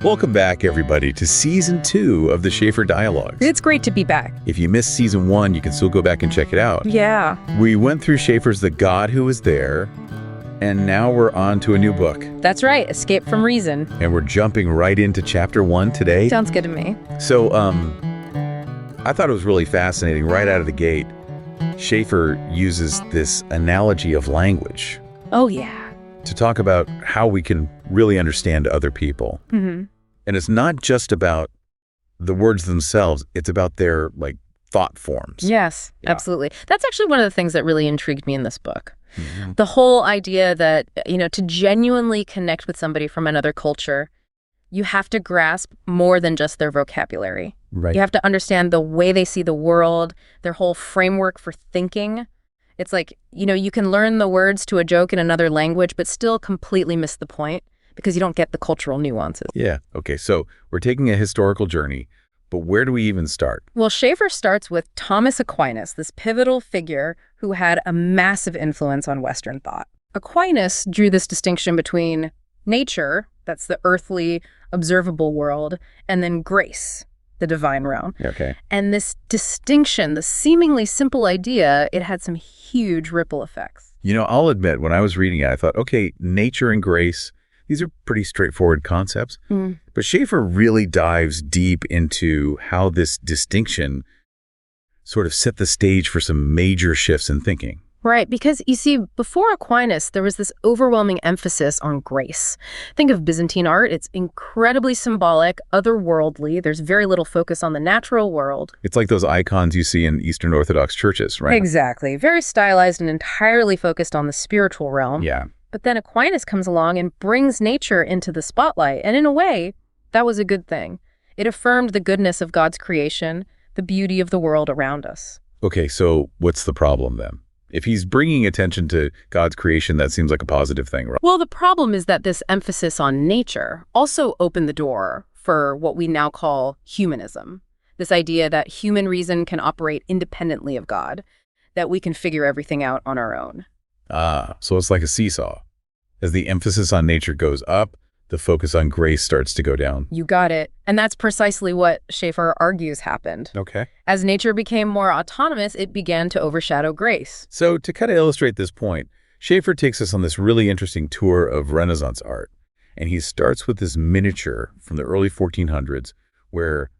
Welcome back, everybody, to Season 2 of the Schaeffer Dialogues. It's great to be back. If you missed Season 1, you can still go back and check it out. Yeah. We went through Schaeffer's The God Who Was There, and now we're on to a new book. That's right, Escape from Reason. And we're jumping right into Chapter 1 today. Sounds good to me. So, I thought it was really fascinating right out of the gate. Schaeffer uses this analogy of language Oh, yeah. to talk about how we can really understand other people. Mm-hmm. And it's not just about the words themselves, it's about their, thought forms. Yes, Yeah. absolutely. That's actually one of the things that really intrigued me in this book. Mhm. The whole idea that, to genuinely connect with somebody from another culture, you have to grasp more than just their vocabulary. Right. You have to understand the way they see the world, their whole framework for thinking. It's like, you can learn the words to a joke in another language, but still completely miss the point because you don't get the cultural nuances. Yeah. Okay, so we're taking a historical journey, but where do we even start? Well, Schaeffer starts with Thomas Aquinas, this pivotal figure who had a massive influence on Western thought. Aquinas drew this distinction between nature, that's the earthly, observable world, and then grace, the divine realm. Okay. And this distinction, the seemingly simple idea, it had some huge ripple effects. I'll admit, when I was reading it, I thought, okay, nature and grace, these are pretty straightforward concepts. But Schaeffer really dives deep into how this distinction sort of set the stage for some major shifts in thinking. Right, because you see, before Aquinas, there was this overwhelming emphasis on grace. Think of Byzantine art. It's incredibly symbolic, otherworldly. There's very little focus on the natural world. It's like those icons you see in Eastern Orthodox churches, right? Exactly. Very stylized and entirely focused on the spiritual realm. Yeah. But then Aquinas comes along and brings nature into the spotlight. And in a way, that was a good thing. It affirmed the goodness of God's creation, the beauty of the world around us. Okay, so what's the problem then? If he's bringing attention to God's creation, that seems like a positive thing, right? Well, the problem is that this emphasis on nature also opened the door for what we now call humanism. This idea that human reason can operate independently of God, that we can figure everything out on our own. So it's like a seesaw. As the emphasis on nature goes up, the focus on grace starts to go down. You got it. And that's precisely what Schaeffer argues happened. Okay. As nature became more autonomous, it began to overshadow grace. So to kind of illustrate this point, Schaeffer takes us on this really interesting tour of Renaissance art. And he starts with this miniature from the early 1400s where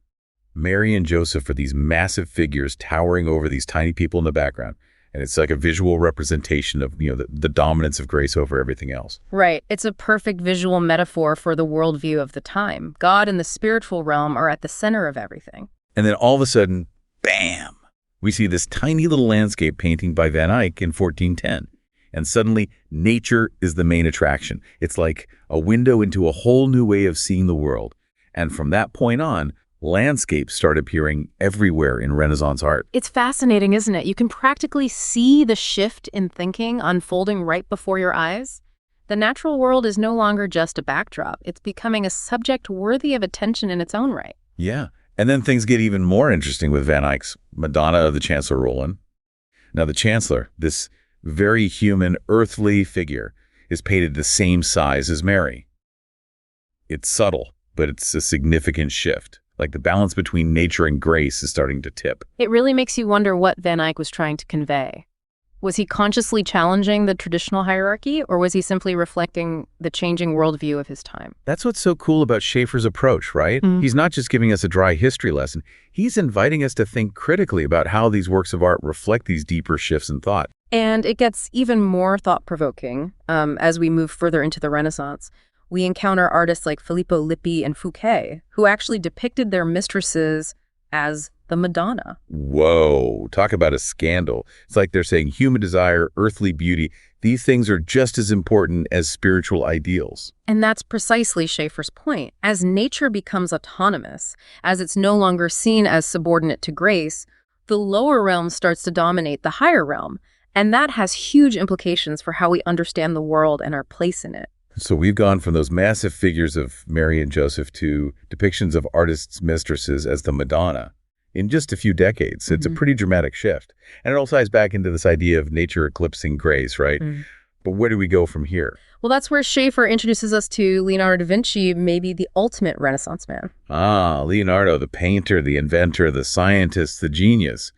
Mary and Joseph are these massive figures towering over these tiny people in the background. And it's like a visual representation of, the dominance of grace over everything else. Right. It's a perfect visual metaphor for the worldview of the time. God and the spiritual realm are at the center of everything. And then all of a sudden, bam, we see this tiny little landscape painting by Van Eyck in 1410. And suddenly, nature is the main attraction. It's like a window into a whole new way of seeing the world. And from that point on, landscapes start appearing everywhere in Renaissance art. It's fascinating, isn't it? You can practically see the shift in thinking unfolding right before your eyes. The natural world is no longer just a backdrop. It's becoming a subject worthy of attention in its own right. Yeah. And then things get even more interesting with Van Eyck's Madonna of the Chancellor Roland. Now, the Chancellor, this very human, earthly figure, is painted the same size as Mary. It's subtle, but it's a significant shift. Like the balance between nature and grace is starting to tip. It really makes you wonder what Van Eyck was trying to convey. Was he consciously challenging the traditional hierarchy, or was he simply reflecting the changing worldview of his time? That's what's so cool about Schaeffer's approach, right? He's not just giving us a dry history lesson. He's inviting us to think critically about how these works of art reflect these deeper shifts in thought. And it gets even more thought-provoking as we move further into the Renaissance. We encounter artists like Filippo Lippi and Fouquet, who actually depicted their mistresses as the Madonna. Whoa, talk about a scandal. It's like they're saying human desire, earthly beauty, these things are just as important as spiritual ideals. And that's precisely Schaeffer's point. As nature becomes autonomous, as it's no longer seen as subordinate to grace, the lower realm starts to dominate the higher realm. And that has huge implications for how we understand the world and our place in it. So we've gone from those massive figures of Mary and Joseph to depictions of artists' mistresses as the Madonna in just a few decades. It's a pretty dramatic shift. And it all ties back into this idea of nature eclipsing grace, right? But where do we go from here? Well, that's where Schaeffer introduces us to Leonardo da Vinci, maybe the ultimate Renaissance man. Ah, Leonardo, the painter, the inventor, the scientist, the genius.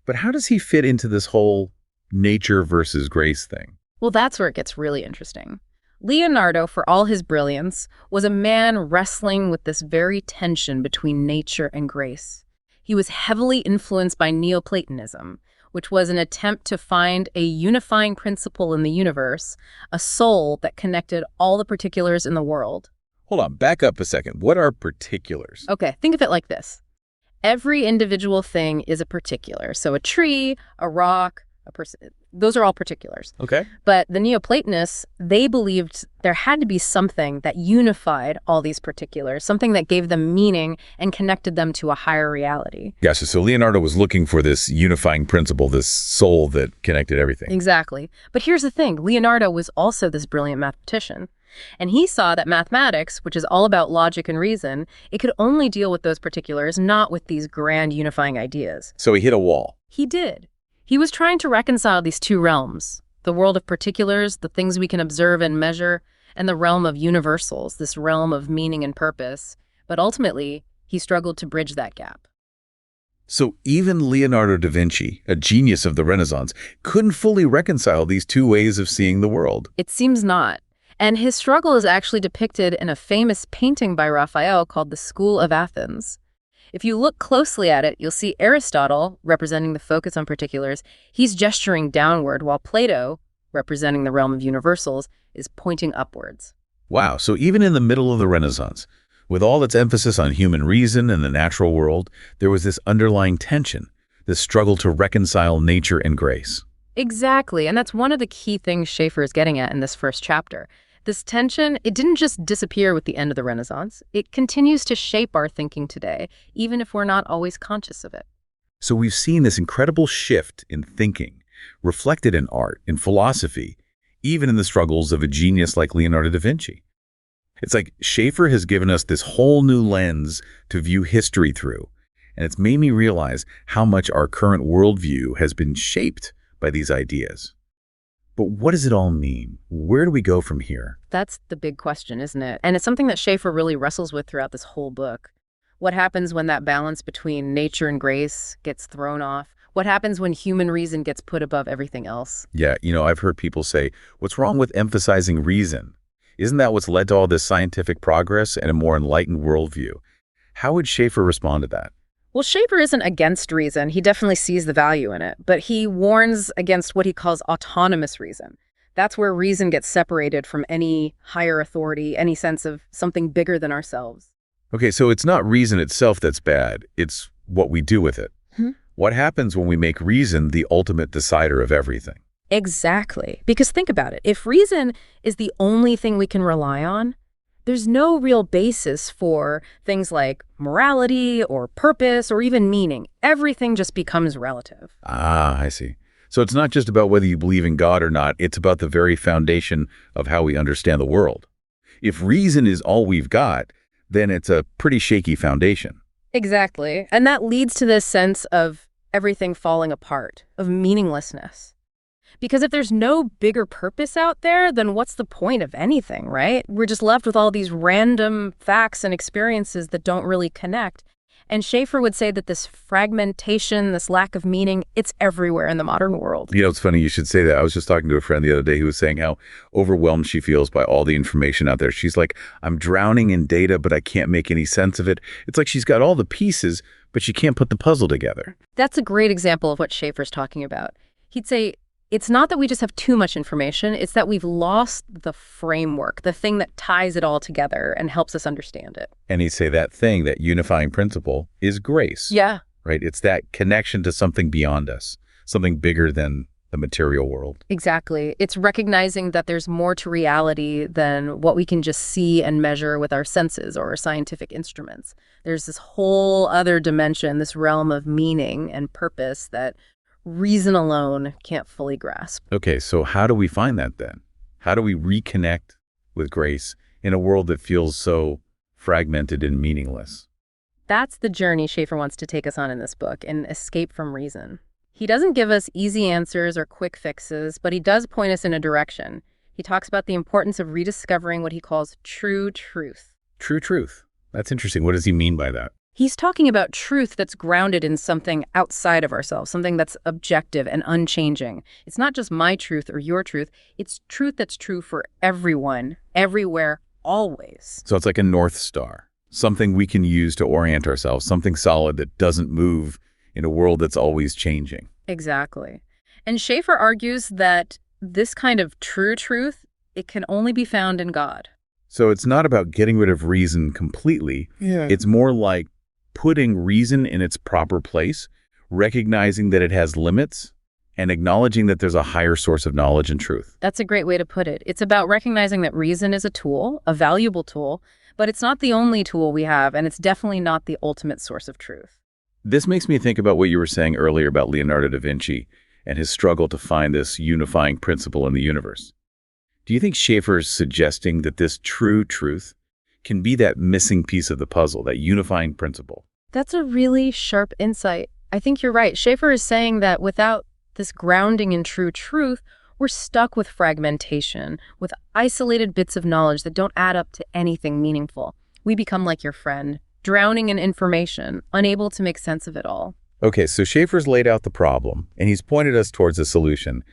But how does he fit into this whole nature versus grace thing? Well, that's where it gets really interesting. Leonardo, for all his brilliance, was a man wrestling with this very tension between nature and grace. He was heavily influenced by Neoplatonism, which was an attempt to find a unifying principle in the universe, a soul that connected all the particulars in the world. Hold on, back up a second. What are particulars? Okay, think of it like this. Every individual thing is a particular. So a tree, a rock, a person, those are all particulars. Okay. But the Neoplatonists, they believed there had to be something that unified all these particulars, something that gave them meaning and connected them to a higher reality. Gotcha. So Leonardo was looking for this unifying principle, this soul that connected everything. Exactly. But here's the thing. Leonardo was also this brilliant mathematician. And he saw that mathematics, which is all about logic and reason, it could only deal with those particulars, not with these grand unifying ideas. So he hit a wall. He did. He was trying to reconcile these two realms, the world of particulars, the things we can observe and measure, and the realm of universals, this realm of meaning and purpose. But ultimately, he struggled to bridge that gap. So even Leonardo da Vinci, a genius of the Renaissance, couldn't fully reconcile these two ways of seeing the world. It seems not. And his struggle is actually depicted in a famous painting by Raphael called The School of Athens. If you look closely at it, you'll see Aristotle, representing the focus on particulars, he's gesturing downward, while Plato, representing the realm of universals, is pointing upwards. Wow, so even in the middle of the Renaissance, with all its emphasis on human reason and the natural world, there was this underlying tension, this struggle to reconcile nature and grace. Exactly, and that's one of the key things Schaeffer is getting at in this first chapter. This tension, it didn't just disappear with the end of the Renaissance. It continues to shape our thinking today, even if we're not always conscious of it. So we've seen this incredible shift in thinking, reflected in art, in philosophy, even in the struggles of a genius like Leonardo da Vinci. It's like Schaeffer has given us this whole new lens to view history through, and it's made me realize how much our current worldview has been shaped by these ideas. But what does it all mean? Where do we go from here? That's the big question, isn't it? And it's something that Schaeffer really wrestles with throughout this whole book. What happens when that balance between nature and grace gets thrown off? What happens when human reason gets put above everything else? Yeah, I've heard people say, what's wrong with emphasizing reason? Isn't that what's led to all this scientific progress and a more enlightened worldview? How would Schaeffer respond to that? Well, Schaeffer isn't against reason. He definitely sees the value in it, but he warns against what he calls autonomous reason. That's where reason gets separated from any higher authority, any sense of something bigger than ourselves. Okay, so it's not reason itself that's bad. It's what we do with it. What happens when we make reason the ultimate decider of everything? Exactly. Because think about it. If reason is the only thing we can rely on, there's no real basis for things like morality or purpose or even meaning. Everything just becomes relative. Ah, I see. So it's not just about whether you believe in God or not. It's about the very foundation of how we understand the world. If reason is all we've got, then it's a pretty shaky foundation. Exactly. And that leads to this sense of everything falling apart, of meaninglessness. Because if there's no bigger purpose out there, then what's the point of anything, right? We're just left with all these random facts and experiences that don't really connect. And Schaeffer would say that this fragmentation, this lack of meaning, it's everywhere in the modern world. It's funny you should say that. I was just talking to a friend the other day who was saying how overwhelmed she feels by all the information out there. She's like, I'm drowning in data, but I can't make any sense of it. It's like she's got all the pieces, but she can't put the puzzle together. That's a great example of what Schaeffer's talking about. He'd say, it's not that we just have too much information, it's that we've lost the framework, the thing that ties it all together and helps us understand it. And he'd say that thing, that unifying principle, is grace. Yeah. Right? It's that connection to something beyond us, something bigger than the material world. Exactly. It's recognizing that there's more to reality than what we can just see and measure with our senses or our scientific instruments. There's this whole other dimension, this realm of meaning and purpose that reason alone can't fully grasp. Okay, so how do we find that then? How do we reconnect with grace in a world that feels so fragmented and meaningless? That's the journey Schaeffer wants to take us on in this book, an escape from reason. He doesn't give us easy answers or quick fixes, but he does point us in a direction. He talks about the importance of rediscovering what he calls true truth. True truth. That's interesting. What does he mean by that? He's talking about truth that's grounded in something outside of ourselves, something that's objective and unchanging. It's not just my truth or your truth. It's truth that's true for everyone, everywhere, always. So it's like a North Star, something we can use to orient ourselves, something solid that doesn't move in a world that's always changing. Exactly. And Schaeffer argues that this kind of true truth, it can only be found in God. So it's not about getting rid of reason completely. Yeah. It's more like putting reason in its proper place, recognizing that it has limits, and acknowledging that there's a higher source of knowledge and truth. That's a great way to put it. It's about recognizing that reason is a tool, a valuable tool, but it's not the only tool we have, and it's definitely not the ultimate source of truth. This makes me think about what you were saying earlier about Leonardo da Vinci and his struggle to find this unifying principle in the universe. Do you think Schaeffer's suggesting that this true truth can be that missing piece of the puzzle, that unifying principle? That's a really sharp insight. I think you're right. Schaeffer is saying that without this grounding in true truth, we're stuck with fragmentation, with isolated bits of knowledge that don't add up to anything meaningful. We become like your friend, drowning in information, unable to make sense of it all. Okay, so Schaeffer's laid out the problem, and he's pointed us towards a solution.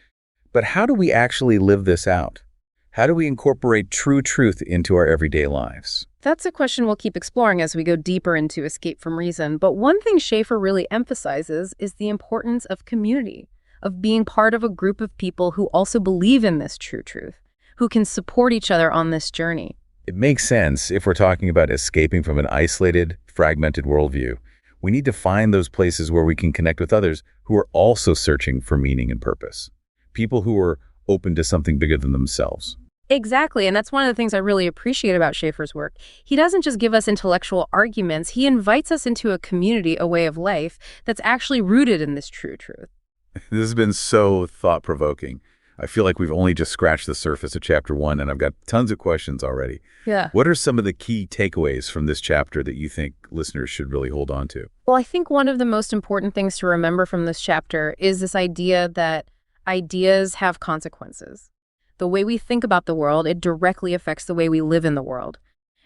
But how do we actually live this out? How do we incorporate true truth into our everyday lives? That's a question we'll keep exploring as we go deeper into Escape from Reason. But one thing Schaeffer really emphasizes is the importance of community, of being part of a group of people who also believe in this true truth, who can support each other on this journey. It makes sense if we're talking about escaping from an isolated, fragmented worldview. We need to find those places where we can connect with others who are also searching for meaning and purpose. People who are open to something bigger than themselves. Exactly, and that's one of the things I really appreciate about Schaeffer's work. He doesn't just give us intellectual arguments, he invites us into a community, a way of life, that's actually rooted in this true truth. This has been so thought-provoking. I feel like we've only just scratched the surface of Chapter 1, and I've got tons of questions already. Yeah. What are some of the key takeaways from this chapter that you think listeners should really hold on to? Well, I think one of the most important things to remember from this chapter is this idea that ideas have consequences. The way we think about the world, it directly affects the way we live in the world.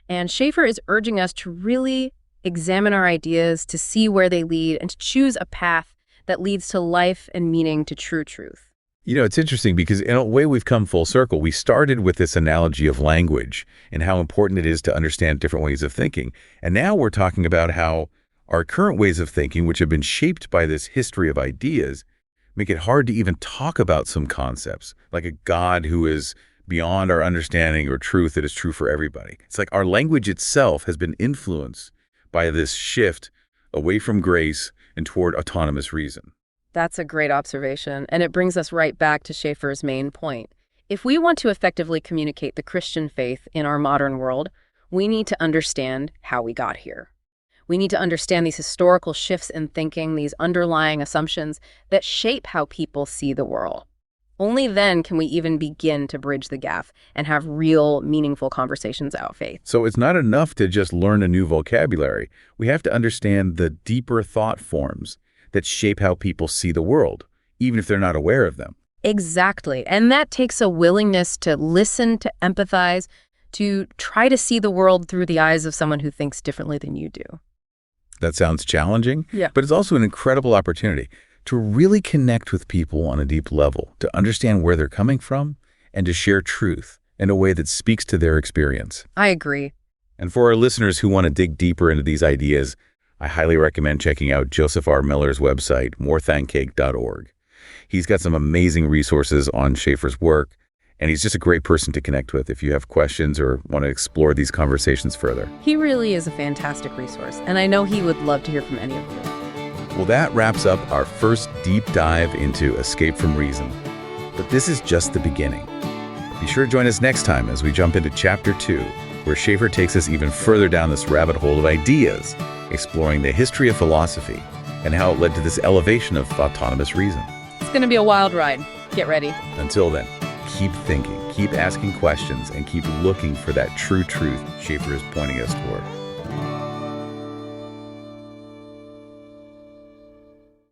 And Schaeffer is urging us to really examine our ideas, to see where they lead, and to choose a path that leads to life and meaning, to true truth. You know, it's interesting because in a way we've come full circle. We started with this analogy of language and how important it is to understand different ways of thinking. And now we're talking about how our current ways of thinking, which have been shaped by this history of ideas, make it hard to even talk about some concepts, like a God who is beyond our understanding or truth that is true for everybody. It's like our language itself has been influenced by this shift away from grace and toward autonomous reason. That's a great observation, and it brings us right back to Schaeffer's main point. If we want to effectively communicate the Christian faith in our modern world, we need to understand how we got here. We need to understand these historical shifts in thinking, these underlying assumptions that shape how people see the world. Only then can we even begin to bridge the gap and have real, meaningful conversations about faith. So it's not enough to just learn a new vocabulary. We have to understand the deeper thought forms that shape how people see the world, even if they're not aware of them. Exactly. And that takes a willingness to listen, to empathize, to try to see the world through the eyes of someone who thinks differently than you do. That sounds challenging, Yeah. but it's also an incredible opportunity to really connect with people on a deep level, to understand where they're coming from, and to share truth in a way that speaks to their experience. I agree. And for our listeners who want to dig deeper into these ideas, I highly recommend checking out Joseph R. Miller's website, morethancake.org. He's got some amazing resources on Schaeffer's work, and he's just a great person to connect with if you have questions or want to explore these conversations further. He really is a fantastic resource, and I know he would love to hear from any of you. Well, that wraps up our first deep dive into Escape from Reason. But this is just the beginning. Be sure to join us next time as we jump into Chapter 2, where Schaeffer takes us even further down this rabbit hole of ideas, exploring the history of philosophy and how it led to this elevation of autonomous reason. It's going to be a wild ride. Get ready. Until then, keep thinking, keep asking questions, and keep looking for that true truth Schaeffer is pointing us toward.